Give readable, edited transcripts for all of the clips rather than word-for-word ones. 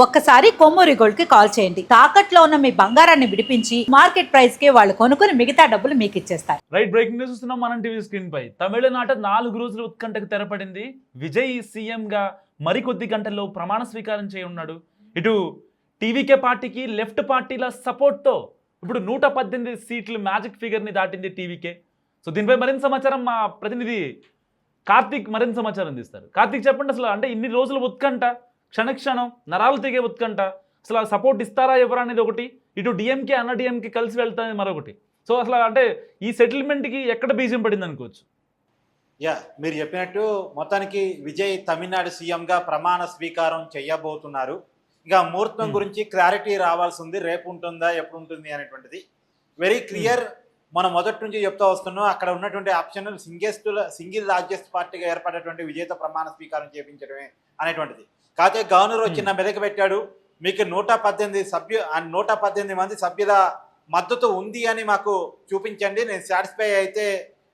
ఒక్కసారి కొమ్మూరి గోల్డ్ కి కాల్ చేయండి. తాకట్లో ఉన్న మీ బంగారాన్ని విడిపించి మార్కెట్ ప్రైస్ కి వాళ్ళు కొనుక్కుని మిగతా డబ్బులు మీకు ఇచ్చేస్తారు. రైట్, బ్రేకింగ్ న్యూస్ చూస్తున్నాం మనం టీవీ స్క్రీన్ పై. తమిళనాట 4 రోజుల ఉత్కంఠకు తెరపడింది. విజయ్ సీఎం గా మరికొద్ది గంటల్లో ప్రమాణ స్వీకారం చేయనున్నాడు. ఇటు టీవీకే పార్టీకి లెఫ్ట్ పార్టీల సపోర్ట్ తో ఇప్పుడు 118 సీట్లు మ్యాజిక్ ఫిగర్ ని దాటింది టీవీకే. సో దీనిపై మరింత సమాచారం మా ప్రతినిధి కార్తీక్ మరింత సమాచారం అందిస్తారు. కార్తీక్, చెప్పండి, అసలు అంటే ఇన్ని రోజుల ఉత్కంఠ, క్షణక్షణం నరాలు తెగే ఉత్కంఠ, అసలు సపోర్ట్ ఇస్తారా ఎవరా అనేది ఒకటి, ఇటు డిఎంకే అన్న డిఎంకే కలిసి వెళ్తాయి మరొకటి. సో అసలు అంటే ఈ సెటిల్మెంట్కి ఎక్కడ బీజం పడింది అనుకోవచ్చు? మీరు చెప్పినట్టు మొత్తానికి విజయ్ తమిళనాడు సీఎంగా ప్రమాణ స్వీకారం చేయబోతున్నారు. ఇక ముహూర్తం గురించి క్లారిటీ రావాల్సి ఉంది. రేపు ఉంటుందా, ఎప్పుడు ఉంటుంది అనేటువంటిది వెరీ క్లియర్. మనం మొదటి నుంచి చెప్తూ వస్తున్నాం, అక్కడ ఉన్నటువంటి ఆప్షన్ సింగిల్ లార్జెస్ట్ పార్టీగా ఏర్పడేటువంటి విజయ్తో ప్రమాణ స్వీకారం చేయించడమే అనేటువంటిది. కాకపోతే గవర్నర్ వచ్చిన మెదకు పెట్టాడు, మీకు 118 మంది సభ్యుల మద్దతు ఉంది అని మాకు చూపించండి, నేను సాటిస్ఫై అయితే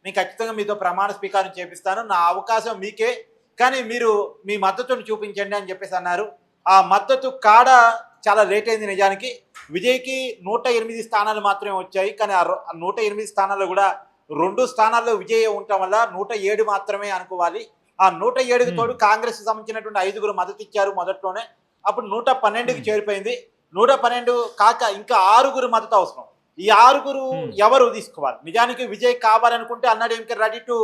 నేను ఖచ్చితంగా మీతో ప్రమాణ స్వీకారం చేపిస్తాను, నా అవకాశం మీకే, కానీ మీరు మీ మద్దతును చూపించండి అని చెప్పేసి అన్నారు. ఆ మద్దతు కాడ చాలా లేట్ అయింది. నిజానికి విజయ్కి 108 స్థానాలు మాత్రమే వచ్చాయి, కానీ ఆ 108 స్థానాల్లో కూడా 2 స్థానాల్లో విజయ్ ఉండటం వల్ల 107 మాత్రమే అనుకోవాలి. ఆ 107కి తోడు కాంగ్రెస్ సంబంధించినటువంటి 5గురు మద్దతు ఇచ్చారు మొదట్లోనే, అప్పుడు 112కి చేరిపోయింది. 112 కాక ఇంకా 6గురు మద్దతు అవసరం. ఈ 6గురు ఎవరు తీసుకోవాలి? నిజానికి విజయ్ కావాలనుకుంటే AIADMK ready to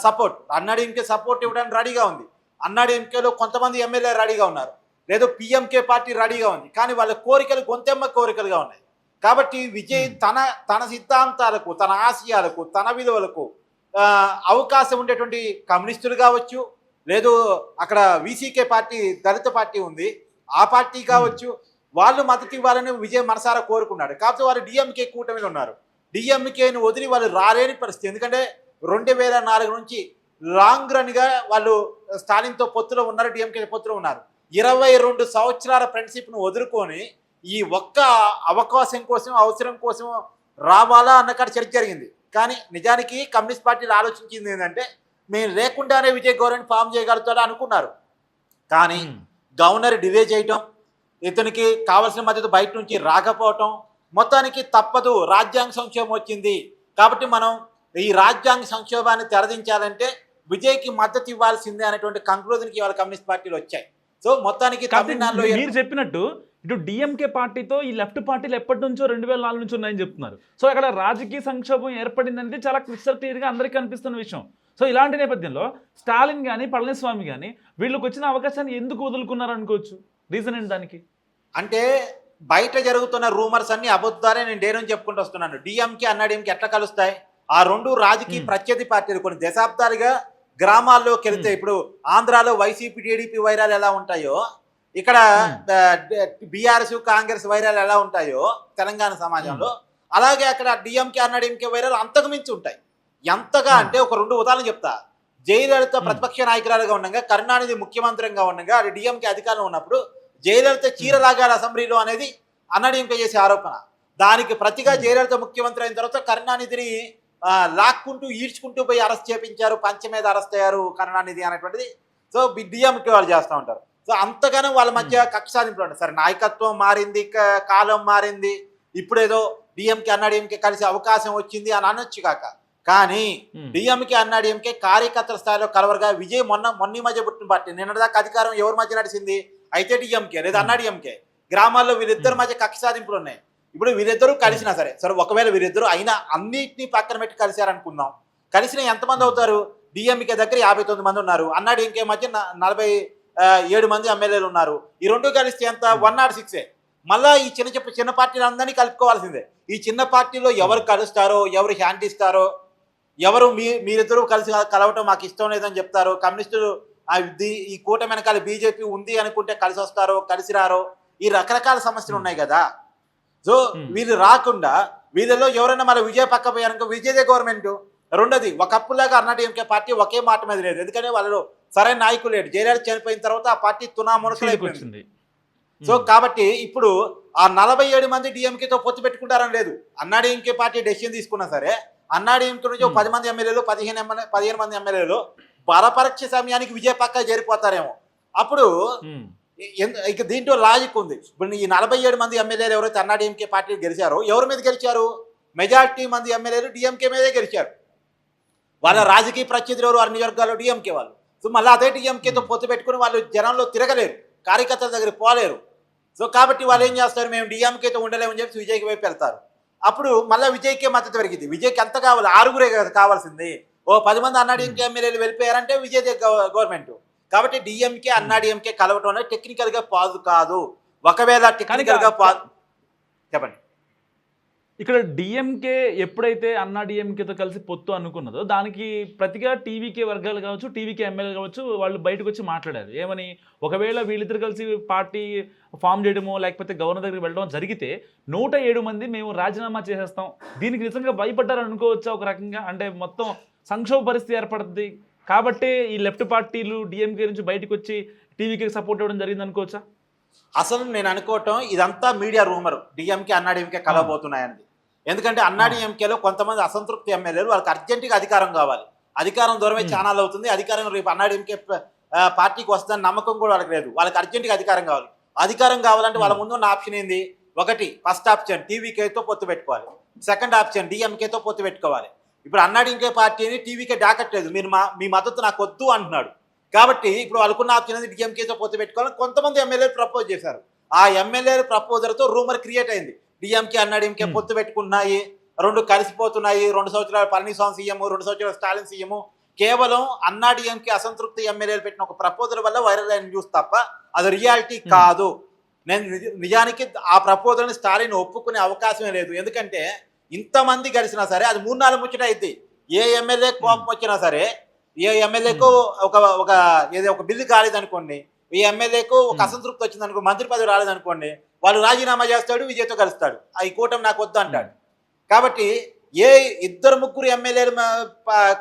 support, AIADMK support ఇవ్వడానికి రెడీగా ఉంది. అన్నాడీఎంకేలో కొంతమంది ఎమ్మెల్యే రెడీగా ఉన్నారు, లేదు పిఎంకే పార్టీ రెడీగా ఉంది, కానీ వాళ్ళ కోరికలు గొంతెమ్మ కోరికలుగా ఉన్నాయి. కాబట్టి విజయ్ తన సిద్ధాంతాలకు, తన ఆశయాలకు, తన విలువలకు అవకాశం ఉండేటువంటి కమ్యూనిస్టులు కావచ్చు, లేదు అక్కడ వీసీకే పార్టీ దళిత పార్టీ ఉంది, ఆ పార్టీ కావచ్చు, వాళ్ళు మద్దతు ఇవ్వాలని విజయ్ మనసారా కోరుకున్నాడు. కాకపోతే వాళ్ళు డిఎంకే కూటమిలో ఉన్నారు. డిఎంకేని వదిలి వాళ్ళు రాలేని పరిస్థితి. ఎందుకంటే 2004 నుంచి లాంగ్ రన్గా వాళ్ళు స్టాలిన్తో పొత్తులో ఉన్నారు, డిఎంకే పొత్తులో ఉన్నారు. 22 సంవత్సరాల ఫ్రెండ్షిప్ను వదులుకొని ఈ ఒక్క అవకాశం కోసం, అవసరం కోసం రావాలా అన్నకాడ చర్చ జరిగింది. కానీ నిజానికి కమ్యూనిస్ట్ పార్టీలు ఆలోచించింది ఏంటంటే, మేము లేకుండానే విజయ్ గవర్నమెంట్ ఫామ్ చేయగలుగుతాడా అనుకున్నారు. కానీ గవర్నర్ డిలే చేయటం, ఇతనికి కావాల్సిన మద్దతు బయట నుంచి రాకపోవటం, మొత్తానికి తప్పదు, రాజ్యాంగ సంక్షోభం వచ్చింది కాబట్టి మనం ఈ రాజ్యాంగ సంక్షోభాన్ని తెరదించాలంటే విజయ్కి మద్దతు ఇవ్వాల్సిందే అనేటువంటి కంక్లూజన్కి ఇవాళ కమ్యూనిస్ట్ పార్టీలు వచ్చాయి. సో మొత్తానికి తమిళనాడులో మీరు చెప్పినట్టు ఇటు డిఎంకే పార్టీతో ఈ లెఫ్ట్ పార్టీలు ఎప్పటి నుంచో 2004 నుంచి ఉన్నాయని చెప్తున్నారు. సో అక్కడ రాజకీయ సంక్షోభం ఏర్పడిందంటే చాలా క్రిస్టల్ క్లియర్గా అందరికీ కనిపిస్తున్న విషయం. సో ఇలాంటి నేపథ్యంలో స్టాలిన్ కానీ పళనిస్వామి కానీ వీళ్ళకి వచ్చిన అవకాశాన్ని ఎందుకు వదులుకున్నారు అనుకోవచ్చు? రీజన్ ఏంటి దానికి? అంటే బయట జరుగుతున్న రూమర్స్ అన్ని అబద్ధాలే, నేను డేనని చెప్పుకుంటూ వస్తున్నాను. డిఎంకే అన్నాడీఎంకే ఎట్లా కలుస్తాయి? ఆ 2 రాజకీయ ప్రత్యర్థి పార్టీలు కొన్ని దశాబ్దాలుగా గ్రామాల్లోకి వెళితే, ఇప్పుడు ఆంధ్రాలో వైసీపీ టీడీపీ వైరాలు ఎలా ఉంటాయో, ఇక్కడ బీఆర్ఎస్ కాంగ్రెస్ వైరాలు ఎలా ఉంటాయో తెలంగాణ సమాజంలో, అలాగే అక్కడ డిఎంకే అన్నాడీఎంకే వైరాలు అంతకు మించి ఉంటాయి. ఎంతగా అంటే ఒక 2 ఉదాహరణలు చెప్తా. జయలలిత ప్రతిపక్ష నాయకురాలుగా ఉండగా, కరుణానిధి ముఖ్యమంత్రిగా ఉండగా, అది డిఎంకే అధికారంలో ఉన్నప్పుడు జయలలిత చీరలాగాల అసెంబ్లీలో అనేది అన్నాడీఎంకే చేసే ఆరోపణ. దానికి ప్రతిగా జయలలిత ముఖ్యమంత్రి అయిన తర్వాత కరుణానిధిని లాక్కుంటూ ఈడ్చుకుంటూ పోయి అరెస్ట్ చేపించారు, పంచ మీద అరెస్ట్ అయ్యారు కరుణానిధి అనేటువంటిది. సో డిఎంకే వాళ్ళు చేస్తూ ఉంటారు. సో అంతగానో వాళ్ళ మధ్య కక్ష సాధింపులు ఉంటారు. సరే, నాయకత్వం మారింది, కాలం మారింది, ఇప్పుడేదో డిఎంకే అన్నాడీఎంకే కలిసి అవకాశం వచ్చింది అని అనొచ్చు కాక, కానీ డిఎంకే అన్నాడీఎంకే కార్యకర్తల స్థాయిలో కలవరుగా. విజయ్ మొన్న మధ్య పుట్టిన పార్టీ, నిన్నటిదాకా అధికారం ఎవరి మధ్య నడిచింది? అయితే డిఎంకే లేదా అన్నాడీఎంకే. గ్రామాల్లో వీళ్ళిద్దరి మధ్య కక్ష సాధింపులు ఉన్నాయి. ఇప్పుడు వీరిద్దరూ కలిసినా సరే, ఒకవేళ వీరిద్దరూ అయినా అన్నిటినీ పక్కన పెట్టి కలిశారనుకుందాం, కలిసిన ఎంతమంది అవుతారు? డిఎంకే దగ్గర 59 మంది ఉన్నారు, అన్నాడీఎంకే మధ్య 47 మంది ఎమ్మెల్యేలు ఉన్నారు. ఈ 2 కలిస్తే ఎంత? 106. మళ్ళా ఈ చిన్న పార్టీలు అందరినీ కలుపుకోవాల్సిందే. ఈ చిన్న పార్టీలో ఎవరు కలుస్తారో, ఎవరు హ్యాండ్ ఇస్తారో, ఎవరు మీరిద్దరూ కలిసి కలవటం మాకు ఇష్టం లేదని చెప్తారో, కమ్యూనిస్టులు ఈ కూటమి వెనకాల బీజేపీ ఉంది అనుకుంటే కలిసి వస్తారో, కలిసి రారో, ఈ రకరకాల సమస్యలు ఉన్నాయి కదా. సో వీళ్ళు రాకుండా వీళ్ళలో ఎవరైనా మన విజయ్ పక్క పోయారనుకో, విజయదే గవర్నమెంట్. రెండోది, ఒకప్పులాగా అన్నాడీఎంకే పార్టీ ఒకే మాట మీద లేదు, ఎందుకంటే వాళ్ళలో సరైన నాయకులు లేడు. జయలలిత చనిపోయిన తర్వాత ఆ పార్టీ తునామునకలైపోయింది. సో కాబట్టి ఇప్పుడు ఆ 47 మంది డిఎంకేతో పొత్తు పెట్టుకుంటారని లేదు. అన్నాడీఎంకే పార్టీ డెసిషన్ తీసుకున్నా సరే, అన్నాడీఎంకే నుంచి 10 మంది ఎమ్మెల్యేలు, 15 మంది ఎమ్మెల్యేలు బలపరీక్ష సమయానికి విజయ పక్క చేరిపోతారేమో. అప్పుడు ఇక దీంట్లో లాజిక్ ఉంది. ఇప్పుడు ఈ 47 మంది ఎమ్మెల్యేలు ఎవరైతే అన్నాడీఎంకే పార్టీ గెలిచారో ఎవరి మీద గెలిచారు? మెజారిటీ మంది ఎమ్మెల్యేలు డిఎంకే మీదే గెలిచారు. వాళ్ళ రాజకీయ ప్రత్యర్థులు ఎవరు? అన్ని వర్గాల్లో డిఎంకే వాళ్ళు. సో మళ్ళీ అదే డిఎంకేతో పొత్తు పెట్టుకుని వాళ్ళు జనంలో తిరగలేరు, కార్యకర్తల దగ్గరికి పోలేరు. సో కాబట్టి వాళ్ళు ఏం చేస్తారు, మేము డిఎంకేతో ఉండలేమని చెప్పి విజయ్కి వైపు వెళ్తారు. అప్పుడు మళ్ళీ విజయ్కే మద్దతు పెరిగింది. విజయ్కి ఎంత కావాలి? 6గురే కదా కావాల్సింది. ఓ 10 మంది అన్నాడీఎంకే ఎమ్మెల్యేలు వెళ్ళిపోయారంటే విజయ్ గవర్నమెంట్. కాబట్టి డిఎంకే అన్నాడీఎంకే కలవటం అనేది టెక్నికల్గా పాదు కాదు. ఒకవేళ టెక్నికల్గా చెప్పండి. ఇక్కడ డిఎంకే ఎప్పుడైతే అన్నా డిఎంకేతో కలిసి పొత్తు అనుకున్నదో దానికి ప్రతిగా టీవీకే వర్గాలు కావచ్చు, టీవీకే ఎమ్మెల్యేలు కావచ్చు, వాళ్ళు బయటకు వచ్చి మాట్లాడారు. ఏమని? ఒకవేళ వీళ్ళిద్దరు కలిసి పార్టీ ఫామ్ చేయడమో లేకపోతే గవర్నర్ దగ్గరికి వెళ్ళడం జరిగితే 107 మంది మేము రాజీనామా చేసేస్తాం. దీనికి నిజంగా భయపడ్డారు అనుకోవచ్చా ఒక రకంగా? అంటే మొత్తం సంక్షోభ పరిస్థితి ఏర్పడుతుంది కాబట్టి ఈ లెఫ్ట్ పార్టీలు డిఎంకే నుంచి బయటకు వచ్చి టీవీకి సపోర్ట్ ఇవ్వడం జరిగింది అనుకోవచ్చా? అసలు నేను అనుకోవటం ఇదంతా మీడియా రూమర్, డిఎంకే అన్నాడీఎంకే కలవబోతున్నాయని. ఎందుకంటే అన్నాడీఎంకేలో కొంతమంది అసంతృప్తి ఎమ్మెల్యేలు వాళ్ళకి అర్జెంటుగా అధికారం కావాలి. అధికారం దూరమే ఛానల్ అవుతుంది. అధికారం రేపు అన్నాడీఎంకే పార్టీకి వస్తుందని నమ్మకం కూడా వాళ్ళకి లేదు. వాళ్ళకి అర్జెంటుగా అధికారం కావాలి. అధికారం కావాలంటే వాళ్ళ ముందు ఉన్న ఆప్షన్ ఏంది? ఒకటి, ఫస్ట్ ఆప్షన్ టీవీకేతో పొత్తు పెట్టుకోవాలి. సెకండ్ ఆప్షన్ డిఎంకేతో పొత్తు పెట్టుకోవాలి. ఇప్పుడు అన్నాడీఎంకే పార్టీని టీవీకే డాకట్లేదు. మీరు మీ మద్దతు నాకు వద్దు అంటున్నాడు. కాబట్టి ఇప్పుడు వాళ్ళకున్న ఆప్షన్ అనేది డిఎంకేతో పొత్తు పెట్టుకోవాలని కొంతమంది ఎమ్మెల్యేలు ప్రపోజ్ చేశారు. ఆ ఎమ్మెల్యేల ప్రపోజల్తో రూమర్ క్రియేట్ అయింది. డిఎంకే అన్నాడీఎంకే పొత్తు పెట్టుకున్నాయి, 2 కలిసిపోతున్నాయి, 2 సంవత్సరాలు పళనిస్వామి సీఎం, 2 సంవత్సరాలు స్టాలిన్ సీఎం. కేవలం అన్నాడీఎంకే అసంతృప్తి ఎమ్మెల్యేలు పెట్టిన ఒక ప్రపోజల్ వల్ల వైరల్ అయిన న్యూస్ తప్ప అది రియాలిటీ కాదు. నేను నిజానికి ఆ ప్రపోజల్ని స్టాలిన్ ఒప్పుకునే అవకాశమే లేదు. ఎందుకంటే ఇంతమంది కలిసినా సరే అది 3-4 ముచ్చట అయింది. ఏ ఎమ్మెల్యే కోపం వచ్చినా సరే, ఏ ఎమ్మెల్యేకు ఒక బిల్లు కాలేదనుకోండి, ఈ ఎమ్మెల్యేకు ఒక అసంతృప్తి వచ్చిందనుకో, మంత్రి పదవి రాలేదనుకోండి, వాళ్ళు రాజీనామా చేస్తాడు, విజయ్తో కలుస్తాడు. ఈ కూటమి నాకు వద్దు అంటాడు. కాబట్టి ఏ 2-3 ఎమ్మెల్యేలు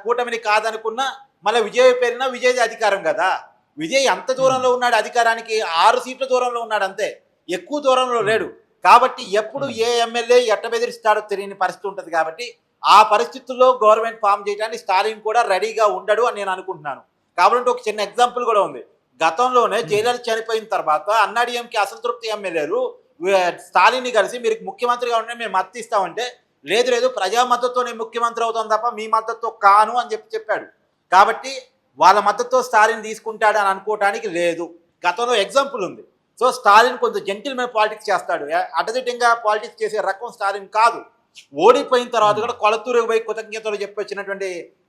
కూటమిని కాదనుకున్నా మళ్ళీ విజయ్ పేరున విజయ్ అధికారం కదా. విజయ్ ఎంత దూరంలో ఉన్నాడు అధికారానికి? 6 సీట్ల దూరంలో ఉన్నాడు అంతే, ఎక్కువ దూరంలో లేడు. కాబట్టి ఎప్పుడు ఏ ఎమ్మెల్యే ఎట్ట బెదిరిస్తాడో తెలియని పరిస్థితి ఉంటుంది. కాబట్టి ఆ పరిస్థితుల్లో గవర్నమెంట్ ఫామ్ చేయడానికి స్టాలిన్ కూడా రెడీగా ఉండడు అని నేను అనుకుంటున్నాను. కాబట్టి ఒక చిన్న ఎగ్జాంపుల్ కూడా ఉంది. గతంలోనే జయలలిత చనిపోయిన తర్వాత అన్నాడీఎంకే అసంతృప్తి ఎమ్మెల్యేలు స్టాలిన్ని కలిసి మీరు ముఖ్యమంత్రిగా ఉంటే మేము మద్దతు ఇస్తామంటే, లేదు ప్రజా మద్దతుతో నేను ముఖ్యమంత్రి అవుతాను తప్ప మీ మద్దతుతో కాను అని చెప్పాడు. కాబట్టి వాళ్ళ మద్దతుతో స్టాలిన్ తీసుకుంటాడు అని అనుకోవటానికి లేదు. గతంలో ఎగ్జాంపుల్ ఉంది. సో స్టాలిన్ కొంచెం జెంటిల్మెన్ పాలిటిక్స్ చేస్తాడు. అడ్డదిడ్డంగా పాలిటిక్స్ చేసే రకం స్టాలిన్ కాదు. ఓడిపోయిన తర్వాత కూడా కొలతూరుకు పోయి కృతజ్ఞతలు చెప్పి వచ్చినటువంటి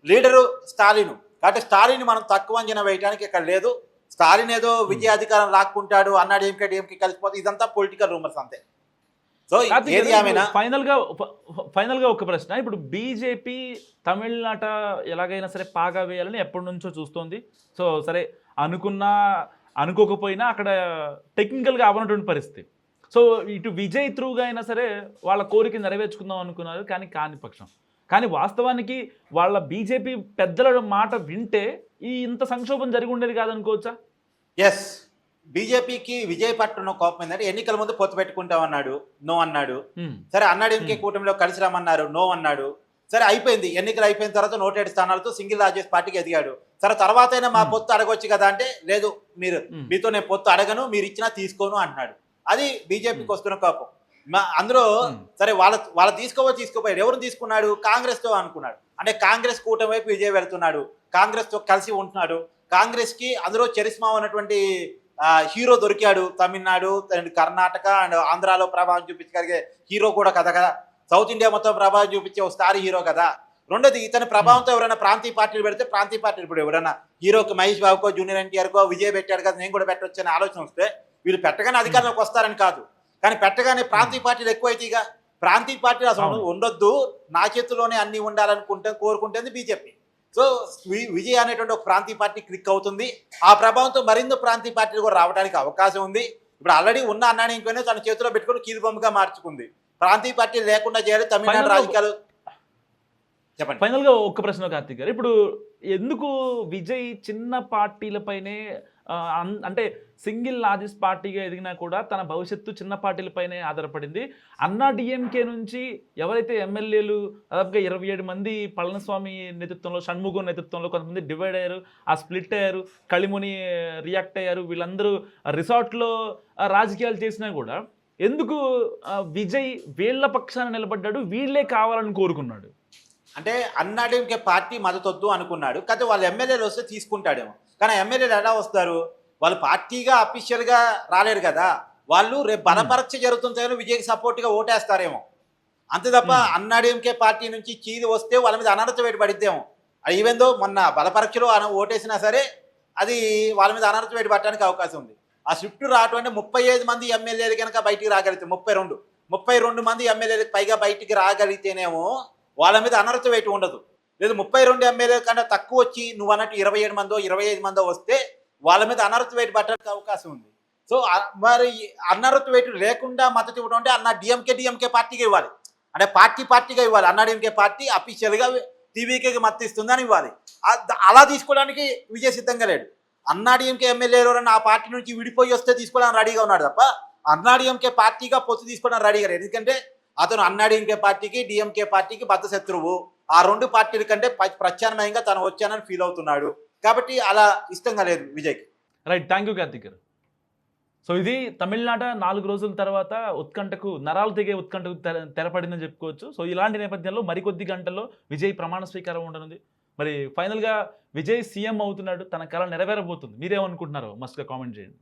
లీడరు స్టాలిన్. కాబట్టి స్టాలిన్ మనం తక్కువ అంచనా వేయడానికి ఇక్కడ లేదు. స్టాలిన్ ఏదో విజయాధికారం లాక్కుంటాడు, అన్నాడీఎంకే డిఎంకే కలిసిపోతే, ఇదంతా పొలిటికల్ రూమర్స్ అంతే. సో ఏది ఆమెనా ఫైనల్ గా ఒక ప్రశ్న. ఇప్పుడు బీజేపీ తమిళనాట ఎలాగైనా సరే పాగా వేయాలని ఎప్పటి నుంచో చూస్తోంది. సో సరే అనుకోకపోయినా అక్కడ టెక్నికల్గా అవ్వనటువంటి పరిస్థితి. సో ఇటు విజయ్ త్రూగా అయినా సరే వాళ్ళ కోరిక నెరవేర్చుకుందాం అనుకున్నారు, కాని పక్షం. కానీ వాస్తవానికి వాళ్ళ బీజేపీ పెద్దల మాట వింటే ఇంత సంక్షోభం జరిగి ఉండేది కాదనుకోవచ్చా? ఎస్, బీజేపీకి విజయ్ పట్టున్న కోపం ఏంటంటే ఎన్నికల ముందు పొత్తు పెట్టుకుంటామన్నాడు, నో అన్నాడు. సరే అన్నాడీఎంకే కూటమిలో కలిసి రమ్మన్నారు, నో అన్నాడు. సరే అయిపోయింది, ఎన్నికలు అయిపోయిన తర్వాత 107 స్థానాలతో సింగిల్ లార్జెస్ట్ పార్టీకి ఎదిగాడు. సరే తర్వాత అయినా మా పొత్తు అడగొచ్చు కదా అంటే, లేదు మీతో నేను పొత్తు అడగను, మీరు ఇచ్చినా తీసుకోను అంటున్నాడు. అది బీజేపీకి వస్తున్న కోపం. అందులో సరే వాళ్ళ తీసుకోపోయాడు. ఎవరు తీసుకున్నాడు? కాంగ్రెస్తో అనుకున్నాడు. అంటే కాంగ్రెస్ కూటమి వైపు విజయ్ వెళ్తున్నాడు, కాంగ్రెస్తో కలిసి ఉంటున్నాడు. కాంగ్రెస్కి అందులో చరిస్మా ఉన్నటువంటి హీరో దొరికాడు. తమిళనాడు అండ్ కర్ణాటక అండ్ ఆంధ్రాలో ప్రభావం చూపించగలిగే హీరో కూడా కదా. సౌత్ ఇండియా మొత్తం ప్రభావం చూపించే ఒక స్టార్ హీరో కదా. రెండోది, ఇతని ప్రభావంతో ఎవరైనా ప్రాంతీయ పార్టీలు పెడితే ప్రాంతీయ పార్టీలు ఇప్పుడు ఎవరైనా హీరోకి మహేష్ బాబుకో, జూనియర్ ఎన్టీఆర్కో, విజయ్ పెట్టాడు కదా నేను కూడా పెట్టవచ్చు అనే ఆలోచన వస్తే, వీళ్ళు పెట్టగానే అధికారంలోకి వస్తారని కాదు, కానీ పెట్టగానే ప్రాంతీయ పార్టీలు ఎక్కువైతేగా. ప్రాంతీయ పార్టీలు అసలు ఉండొద్దు, నా చేతిలోనే అన్ని ఉండాలనుకుంటే కోరుకుంటుంది బీజేపీ. సో విజయ్ అనేటువంటి ఒక ప్రాంతీయ పార్టీ క్లిక్ అవుతుంది. ఆ ప్రభావంతో మరింత ప్రాంతీయ పార్టీలు కూడా రావడానికి అవకాశం ఉంది. ఇప్పుడు ఆల్రెడీ ఉన్న అన్నాడీఎంకేనే తన చేతిలో పెట్టుకుని కీలుబొమ్మగా మార్చుకుంది. ప్రాంతీయ పార్టీలు లేకుండా చేయాలి తమిళనాడు రాజకీయాలు. చెప్పండి. ఫైనల్గా ఒక్క ప్రశ్న కార్తీక్ గారు, ఇప్పుడు ఎందుకు విజయ్ చిన్న పార్టీలపైనే అంటే సింగిల్ లార్జెస్ట్ పార్టీగా ఎదిగినా కూడా తన భవిష్యత్తు చిన్న పార్టీలపైనే ఆధారపడింది. అన్నా డిఎంకే నుంచి ఎవరైతే ఎమ్మెల్యేలు దాదాపుగా 27 మంది పళనిస్వామి నేతృత్వంలో, షణ్ముగం నేతృత్వంలో కొంతమంది డివైడ్ అయ్యారు, ఆ స్ప్లిట్ అయ్యారు, కళిముని రియాక్ట్ అయ్యారు, వీళ్ళందరూ రిసార్ట్లో రాజకీయాలు చేసినా కూడా ఎందుకు విజయ్ వీళ్ళ పక్షాన నిలబడ్డాడు, వీళ్ళే కావాలని కోరుకున్నాడు? అంటే అన్నాడీఎంకే పార్టీ మద్దతొద్దు అనుకున్నాడు, కానీ వాళ్ళు ఎమ్మెల్యేలు వస్తే తీసుకుంటాడేమో. కానీ ఎమ్మెల్యేలు ఎలా వస్తారు? వాళ్ళు పార్టీగా అఫీషియల్గా రాలేరు కదా, వాళ్ళు రేపు బలపరీక్ష జరుగుతుందో విజయ్కి సపోర్ట్గా ఓటేస్తారేమో. అంతే తప్ప అన్నాడీఎంకే పార్టీ నుంచి చీది వస్తే వాళ్ళ మీద అనర్హత వేటు పడిద్దేమో. అది ఈవెందో మొన్న బలపరీక్షలో ఓటేసినా సరే అది వాళ్ళ మీద అనర్హత వేటు పట్టడానికి అవకాశం ఉంది. ఆ షిఫ్ట్ రావటం అంటే 35 మంది ఎమ్మెల్యేలు కనుక బయటికి రాగలిగితే 32 మంది ఎమ్మెల్యేలకు పైగా బయటికి రాగలిగితేనేమో వాళ్ళ మీద అనర్హత వేటు ఉండదు. లేదు 32 ఎమ్మెల్యేల కన్నా తక్కువ వచ్చి నువ్వు అన్నట్టు 27 మందో 25 మందో వస్తే వాళ్ళ మీద అనర్హత వేటు పట్టడానికి అవకాశం ఉంది. సో మరి అనర్హత వేటు లేకుండా మద్దతు ఇవ్వడం అంటే అన్న డిఎంకే పార్టీగా ఇవ్వాలి, అంటే పార్టీగా ఇవ్వాలి. అన్నా డిఎంకే పార్టీ అఫీషియల్గా టీవీకేకి మద్దతు ఇస్తుందని ఇవ్వాలి. అలా తీసుకోవడానికి విజయ్ సిద్ధంగా లేడు. అన్నా డిఎంకే ఎమ్మెల్యేలు ఎవరైనా ఆ పార్టీ నుంచి విడిపోయి వస్తే తీసుకోవడానికి రెడీగా ఉన్నాడు తప్ప అన్నా డిఎంకే పార్టీగా పొత్తు తీసుకోవడానికి రెడీగా లేడు. ఎందుకంటే అతను అన్నా డిఎంకే పార్టీకి డిఎంకే పార్టీకి బద్ధ శత్రువు. ఆ రెండు పార్టీల కంటే ప్రత్యామ్నాయంగా తను వచ్చానని ఫీల్ అవుతున్నాడు. కాబట్టి అలా ఇష్టంగా లేదు విజయ్కి. రైట్, థ్యాంక్ యూ కార్తిక్ గారు. సో ఇది తమిళనాట 4 రోజుల తర్వాత ఉత్కంఠకు నరాలు తెగే ఉత్కంఠకు తెరపడిందని చెప్పుకోవచ్చు. సో ఇలాంటి నేపథ్యంలో మరికొద్ది గంటల్లో విజయ్ ప్రమాణ స్వీకారం ఉండనుంది. మరి ఫైనల్గా విజయ్ సీఎం అవుతున్నాడు, తన కళ నెరవేరబోతుంది. మీరేమనుకుంటున్నారో మస్ట్గా కామెంట్ చేయండి.